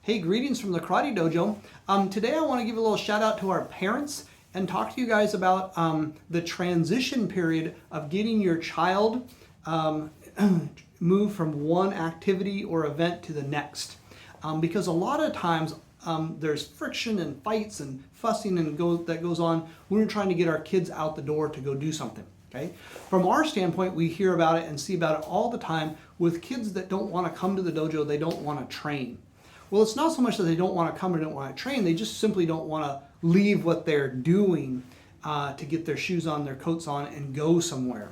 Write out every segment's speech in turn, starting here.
Hey, greetings from the Karate Dojo. Today I want to give a little shout out to our parents and talk to you guys about the transition period of getting your child move from one activity or event to the next. Because a lot of times there's friction and fights and fussing that goes on when we're trying to get our kids out the door to go do something. Okay? From our standpoint, we hear about it and see about it all the time with kids that don't want to come to the dojo, they don't want to train. Well, it's not so much that they don't want to come or don't want to train, they just simply don't want to leave what they're doing to get their shoes on, their coats on, and go somewhere.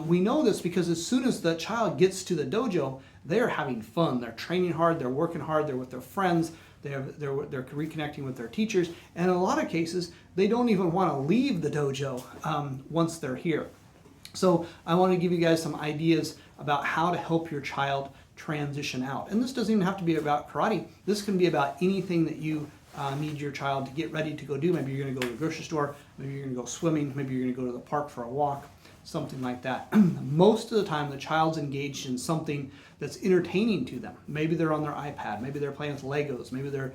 We know this because as soon as the child gets to the dojo, they're having fun. They're training hard, they're working hard, they're with their friends, they're reconnecting with their teachers, and in a lot of cases, they don't even want to leave the dojo once they're here. So I want to give you guys some ideas about how to help your child transition out. And this doesn't even have to be about karate. This can be about anything that you need your child to get ready to go do. Maybe you're going to go to the grocery store, maybe you're going to go swimming, maybe you're going to go to the park for a walk, something like that. Most of the time the child's engaged in something that's entertaining to them. Maybe they're on their iPad, maybe they're playing with Legos, maybe they're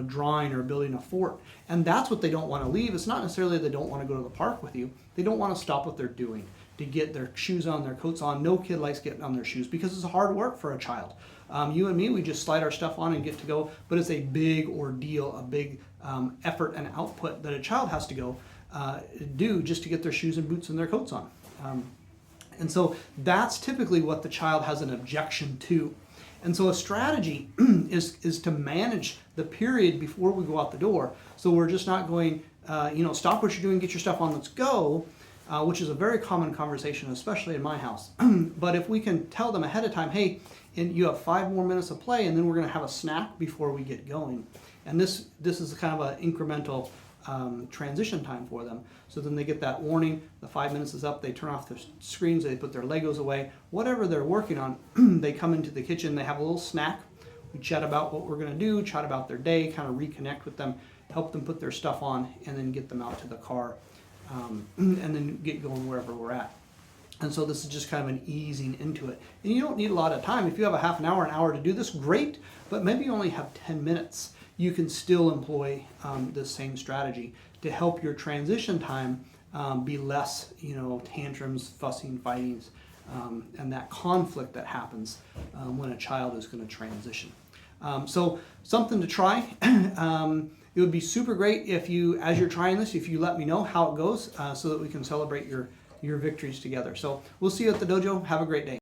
drawing or building a fort. And that's what they don't want to leave. It's not necessarily they don't want to go to the park with you. They don't want to stop what they're doing to get their shoes on, their coats on. No kid likes getting on their shoes because it's hard work for a child. You and me, we just slide our stuff on and get to go, but it's a big ordeal, a big effort and output that a child has to go do just to get their shoes and boots and their coats on. And so that's typically what the child has an objection to. And so a strategy is to manage the period before we go out the door. So we're just not going, stop what you're doing, get your stuff on, let's go, which is a very common conversation, especially in my house. But if we can tell them ahead of time, hey, and you have 5 more minutes of play, and then we're going to have a snack before we get going. And this is kind of an incremental transition time for them. So then they get that warning, the 5 minutes is up, they turn off their screens, they put their Legos away, whatever they're working on, they come into the kitchen, they have a little snack, we chat about what we're going to do, chat about their day, kind of reconnect with them, help them put their stuff on, and then get them out to the car, and then get going wherever we're at. And so this is just kind of an easing into it. And you don't need a lot of time. If you have a half an hour to do this, great, but maybe you only have 10 minutes. You can still employ this same strategy to help your transition time be less, tantrums, fussing, fightings, and that conflict that happens when a child is going to transition. So something to try. It would be super great if you, as you're trying this, if you let me know how it goes so that we can celebrate your victories together. So we'll see you at the dojo. Have a great day.